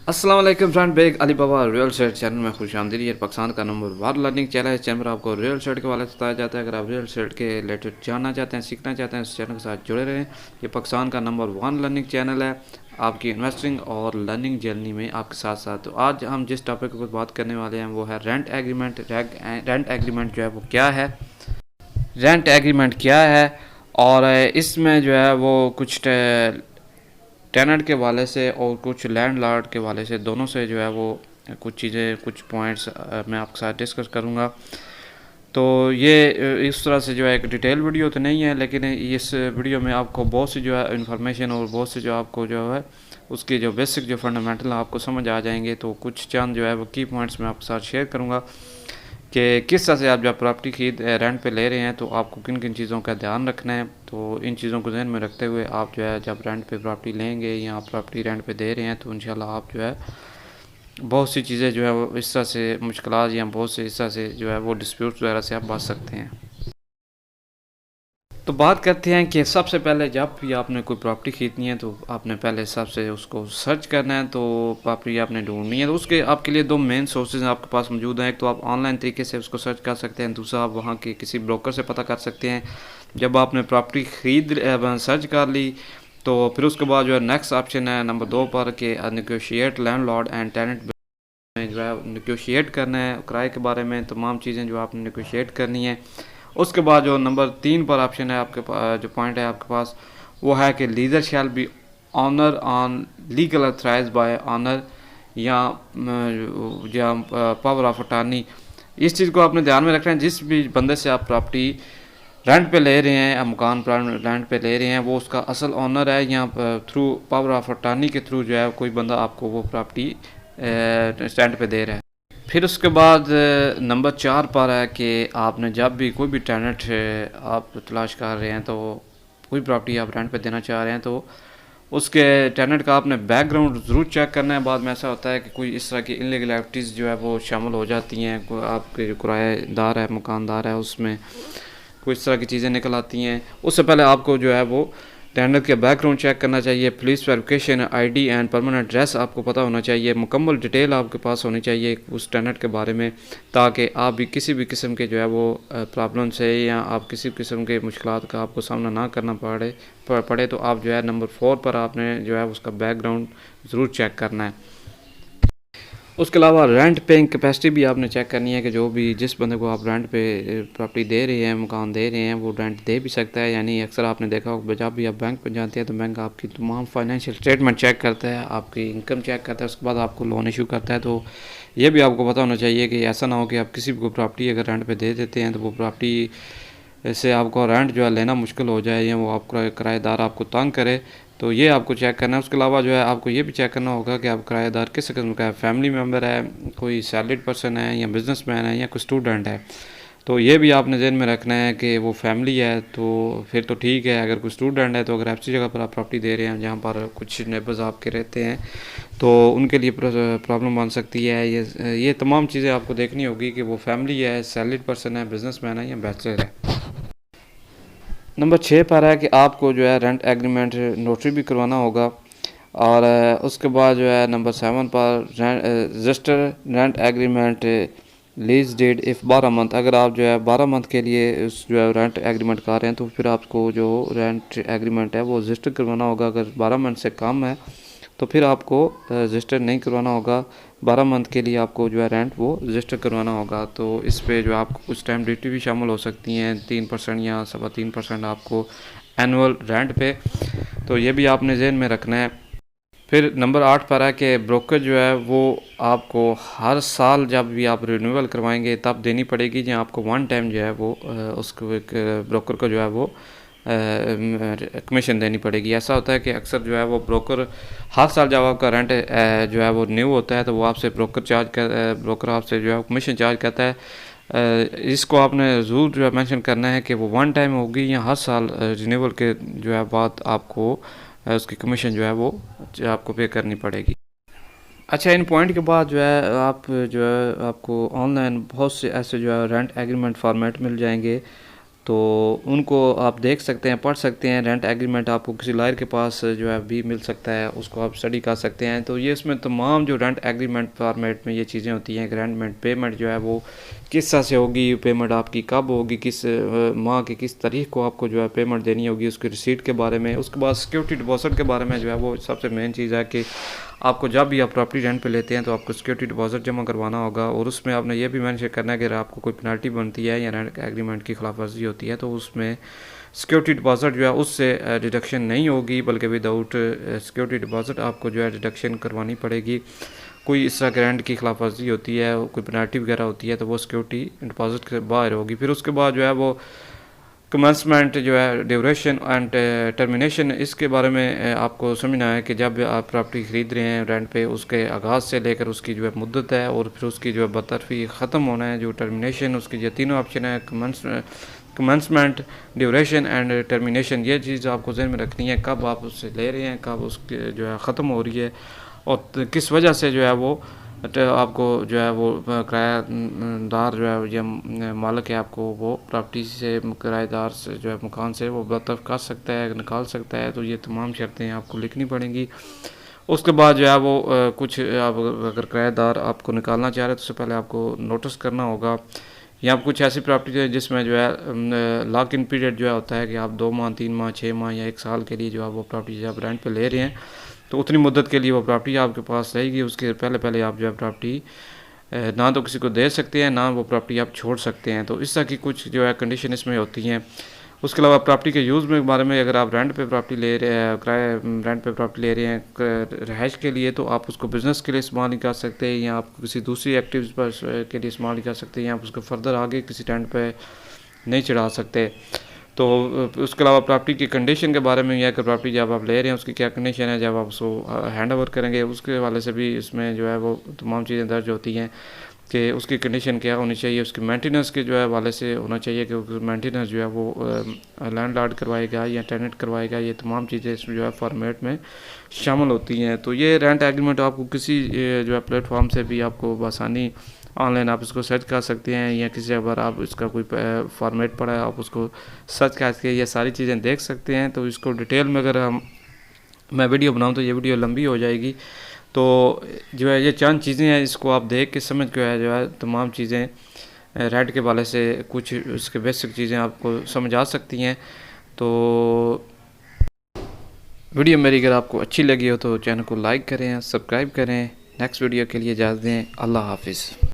अस्सलाम वालेकुम friend, bag Ali बाबा real estate channel में खुश आमदीद। ये पाकिस्तान का नंबर 1 लर्निंग चैनल है। इस चैनल पर आपको रियल एस्टेट के बारे में बताया जाता है। अगर आप रियल एस्टेट के रिलेटेड जानना चाहते हैं, सीखना चाहते हैं, इस चैनल के साथ जुड़े रहें। ये पाकिस्तान का नंबर 1 लर्निंग चैनल है आपकी इन्वेस्टिंग और लर्निंग जर्नी में आपके साथ साथ। तो आज हम जिस टॉपिक पर बात करने वाले हैं वो है रेंट एग्रीमेंट। रेंट एग्रीमेंट जो है वो क्या है, रेंट एग्रीमेंट क्या है, और इसमें जो है वो कुछ टेनेंट के वाले से और कुछ लैंडलॉर्ड के वाले से, दोनों से जो है वो कुछ चीज़ें, कुछ पॉइंट्स मैं आपके साथ डिस्कस करूँगा। तो ये इस तरह से जो है एक डिटेल वीडियो तो नहीं है, लेकिन इस वीडियो में आपको बहुत सी जो है इन्फॉर्मेशन और बहुत सी जो आपको जो है उसके जो बेसिक जो फंडामेंटल आपको समझ आ जाएंगे। तो कुछ चंद जो है वो की पॉइंट्स मैं आपके साथ शेयर करूँगा कि किस तरह से आप जब प्रॉपर्टी खरीद रेंट पे ले रहे हैं तो आपको किन किन चीज़ों का ध्यान रखना है। तो इन चीज़ों को ध्यान में रखते हुए आप जो है जब रेंट पे प्रॉपर्टी लेंगे या आप प्रॉपर्टी रेंट पे दे रहे हैं तो इंशाल्लाह आप जो है बहुत सी चीज़ें जो है वो इस तरह से मुश्किलात या बहुत से इस तरह से जो है वो डिस्प्यूट वगैरह से आप बच सकते हैं। तो बात करते हैं कि सबसे पहले जब भी आपने कोई प्रॉपर्टी खरीदनी है तो आपने पहले सबसे उसको सर्च करना है। तो प्रॉपर्टी आपने ढूंढनी है तो उसके आपके लिए दो मेन सोर्सेज आपके पास मौजूद हैं। एक तो आप ऑनलाइन तरीके से उसको सर्च कर सकते हैं, दूसरा आप वहाँ के किसी ब्रोकर से पता कर सकते हैं। जब आपने प्रॉपर्टी सर्च कर ली तो फिर उसके बाद जो है नेक्स्ट ऑप्शन है नंबर 2 पर कि नेगोशिएट लैंडलॉर्ड एंड टेनेंट में जो है नेगोशिएट करना है किराए के बारे में, तमाम चीज़ें जो आपने नेगोशिएट करनी है। उसके बाद जो नंबर 3 पर ऑप्शन है आपके पास, जो पॉइंट है आपके पास, वो है कि lessor shall be owner on legal authorise by owner या पावर ऑफ अटॉर्नी। इस चीज़ को आपने ध्यान में रखना है। जिस भी बंदे से आप प्रॉपर्टी रेंट पे ले रहे हैं, मकान रेंट पे ले रहे हैं, वो उसका असल ऑनर है या थ्रू पावर ऑफ अटॉर्नी के थ्रू जो है कोई बंदा आपको वो प्रॉपर्टी रेंट पे दे रहा है। फिर उसके बाद नंबर 4 पर है कि आपने जब भी कोई भी टेनेंट आप तलाश कर रहे हैं, तो कोई प्रॉपर्टी आप रेंट पे देना चाह रहे हैं, तो उसके टेनेंट का आपने बैकग्राउंड ज़रूर चेक करना है। बाद में ऐसा होता है कि कोई इस तरह की इनलीगल एक्टिविटीज़ जो है वो शामिल हो जाती हैं। आपके जो किराएदार है, मकानदार है, उसमें कोई इस तरह की चीज़ें निकल आती हैं। उससे पहले आपको जो है वो टेंडर के बैकग्राउंड चेक करना चाहिए। Police verification, ID and permanent address आपको पता होना चाहिए। मुकम्मल डिटेल आपके पास होनी चाहिए उस टेंडर के बारे में, ताकि आप भी किसी भी किस्म के जो है वो प्रॉब्लम से या आप किसी किस्म के मुश्किलात का आपको सामना ना करना पड़े। तो आप जो है नंबर 4 पर आपने जो है उसका बैकग्राउंड ज़रूर चेक करना है। उसके अलावा रेंट पेइंग कैपेसिटी भी आपने चेक करनी है कि जो भी जिस बंदे को आप रेंट पे प्रॉपर्टी दे रहे हैं, मकान दे रहे हैं, वो रेंट दे भी सकता है। यानी अक्सर आपने देखा होगा जब भी आप बैंक पे जाते हैं तो बैंक आपकी तमाम फाइनेंशियल स्टेटमेंट चेक करता है, आपकी इनकम चेक करता है, उसके बाद आपको लोन इशू करता है। तो ये भी आपको पता होना चाहिए कि ऐसा ना हो कि आप किसी को प्रॉपर्टी अगर रेंट पर दे देते हैं तो वो प्रॉपर्टी से आपको रेंट जो है लेना मुश्किल हो जाए या वो आपका किराएदार आपको तंग करे। तो ये आपको चेक करना है। उसके अलावा जो है आपको ये भी चेक करना होगा कि आप किराएदार किस किस्म का है, फैमिली मेम्बर है, कोई सैलरीड पर्सन है या बिजनेसमैन है या कोई स्टूडेंट है। तो ये भी आपने ध्यान में रखना है कि वो फैमिली है तो फिर तो ठीक है। अगर कोई स्टूडेंट है तो अगर ऐसी जगह पर आप प्रॉपर्टी दे रहे हैं जहाँ पर कुछ नेबर्स आपके रहते हैं तो उनके लिए प्रॉब्लम बन सकती है। ये तमाम चीज़ें आपको देखनी होगी कि वो फैमिली है, सैलरीड पर्सन है, बिजनेसमैन है या बैचलर है। नंबर 6 पर है कि आपको जो है रेंट एग्रीमेंट नोटरी भी करवाना होगा। और उसके बाद जो है नंबर 7 पर register rent agreement lease date if 12 month. अगर आप जो है 12 मंथ के लिए जो है रेंट एग्रीमेंट कर रहे हैं तो फिर आपको जो रेंट एग्रीमेंट है वो रजिस्टर करवाना होगा। अगर 12 मंथ से कम है तो फिर आपको रजिस्टर नहीं करवाना होगा। 12 मंथ के लिए आपको जो है रेंट वो रजिस्टर करवाना होगा। तो इस पे जो आपको कुछ टाइम ड्यूटी भी शामिल हो सकती हैं, 3% या 3.25% आपको एनुअल रेंट पे। तो ये भी आपने जहन में रखना है। फिर नंबर 8 पर है कि ब्रोकर जो है वो आपको हर साल जब भी आप रिन्यूअल करवाएंगे तब देनी पड़ेगी, या आपको वन टाइम जो है वो उसको एक ब्रोकर को जो है वो कमीशन देनी पड़ेगी। ऐसा होता है कि अक्सर जो है वो ब्रोकर हर साल जब आपका रेंट जो है वो न्यू होता है तो वो आपसे ब्रोकर आपसे जो है कमीशन चार्ज करता है। इसको आपने ज़रूर जो है मेंशन करना है कि वो वन टाइम होगी या हर साल रिन्यूअल के जो है बाद आपको उसकी कमीशन जो है वो आपको पे करनी पड़ेगी। अच्छा, इन पॉइंट के बाद जो है आप जो है आपको ऑनलाइन बहुत से ऐसे जो है रेंट एग्रीमेंट फॉर्मेट मिल जाएंगे। तो उनको आप देख सकते हैं, पढ़ सकते हैं। रेंट एग्रीमेंट आपको किसी लॉयर के पास जो है भी मिल सकता है, उसको आप स्टडी कर सकते हैं। तो ये इसमें तमाम जो रेंट एग्रीमेंट फॉर्मेट में ये चीज़ें होती हैं। रेंट पेमेंट जो है वो किस तरह से होगी, पेमेंट आपकी कब होगी, किस माह की किस तारीख को आपको जो है पेमेंट देनी होगी, उसकी रिसीट के बारे में। उसके बाद सिक्योरिटी डिपॉजिट के बारे में जो है वो सबसे मेन चीज़ है कि आपको जब भी आप प्रॉपर्टी रेंट पे लेते हैं तो आपको सिक्योरिटी डिपॉजिट जमा करवाना होगा, और उसमें आपने ये भी मेंशन करना है कि अगर आपको कोई पेनल्टी बनती है या रेंट एग्रीमेंट की खिलाफ वर्जी होती है तो उसमें सिक्योरिटी डिपॉजिट जो है उससे डिडक्शन नहीं होगी, बल्कि विदाउट सिक्योरिटी डिपॉजिट आपको जो है डिडक्शन करवानी पड़ेगी। कोई इस तरह ग्रांट की खिलाफ वर्जी होती है, कोई पेनल्टी वगैरह होती है तो वो सिक्योरिटी डिपॉजिट के बाहर होगी। फिर उसके बाद जो है वो कमेंसमेंट जो है, ड्यूरेशन एंड टर्मिनेशन, इसके बारे में आपको समझना है कि जब आप प्रॉपर्टी ख़रीद रहे हैं रेंट पे, उसके आगाज़ से लेकर उसकी जो है मुद्दत है, और फिर उसकी जो है बतरफी ख़त्म होना है जो टर्मिनेशन, उसकी जो तीनों ऑप्शन है, कमेंसमेंट, ड्यूरेशन एंड टर्मिनेशन। ये चीज़ आपको ज़हन में रखनी है, कब आप उससे ले रहे हैं, कब उसके जो है ख़त्म हो रही है, और किस वजह से जो है वो आपको जो है वो किरायादार जो है या मालिक है आपको वो प्रॉपर्टी से, किराएदार से जो है मकान से वो बर्तरफ कर सकता है, निकाल सकता है। तो ये तमाम शर्तें आपको लिखनी पड़ेंगी। उसके बाद जो है वो कुछ आप अगर किराएदार आपको निकालना चाह रहे हैं तो उससे पहले आपको नोटिस करना होगा। या कुछ ऐसी प्रॉपर्टी है जिसमें जो है लॉक इन पीरियड जो है होता है कि आप 2 माह, 3 माह, 6 माह या 1 साल के लिए जो है वो प्रॉपर्टी जब रेंट पे ले रहे हैं तो उतनी मुद्दत के लिए वो प्रॉपर्टी आपके पास रहेगी। उसके पहले आप जो है प्रॉपर्टी ना तो किसी को दे सकते हैं, ना वो प्रॉपर्टी आप छोड़ सकते हैं। तो इस तरह की कुछ जो है कंडीशन इसमें होती हैं। उसके अलावा प्रॉपर्टी के यूज़ में बारे में, अगर आप रेंट पे प्रॉपर्टी ले रहे हैं, किराए रेंट पे प्रॉपर्टी ले रहे हैं रहायश के लिए, तो आप उसको बिज़नेस के लिए इस्तेमाल नहीं कर सकते, या आप किसी दूसरी एक्टिविटीज़ पर के लिए इस्तेमाल नहीं कर सकते, या आप उसको फर्दर आगे किसी टेंट पे नहीं चढ़ा सकते। तो उसके अलावा प्रॉपर्टी की कंडीशन के बारे में यह कि प्रॉपर्टी जब आप ले रहे हैं उसकी क्या कंडीशन है, जब आप उसको हैंड ओवर करेंगे उसके हवाले से भी इसमें जो है वो तमाम चीज़ें दर्ज होती हैं कि उसकी कंडीशन क्या होनी चाहिए। उसकी मेंटेनेंस के जो है हवाले से होना चाहिए कि मेंटेनेंस जो है वो लैंडलॉर्ड करवाएगा या टेनेंट करवाएगा। ये तमाम चीज़ें इसमें जो है फॉर्मेट में शामिल होती हैं। तो ये रेंट एग्रीमेंट आपको किसी जो है प्लेटफॉर्म से भी आपको बआसानी ऑनलाइन आप इसको सर्च कर सकते हैं, या किसी अगर आप इसका कोई फॉर्मेट पड़ा है आप उसको सर्च करके ये सारी चीज़ें देख सकते हैं। तो इसको डिटेल में अगर मैं वीडियो बनाऊं तो ये वीडियो लंबी हो जाएगी। तो जो है ये चंद चीज़ें हैं, इसको आप देख के समझ के जो है तमाम चीज़ें रेंट के वाले से कुछ इसके बेसिक चीज़ें आपको समझ आ सकती हैं। तो वीडियो मेरी अगर आपको अच्छी लगी हो तो चैनल को लाइक करें, सब्सक्राइब करें। नेक्स्ट वीडियो के लिए इजाज़त दें। अल्लाह हाफिज़।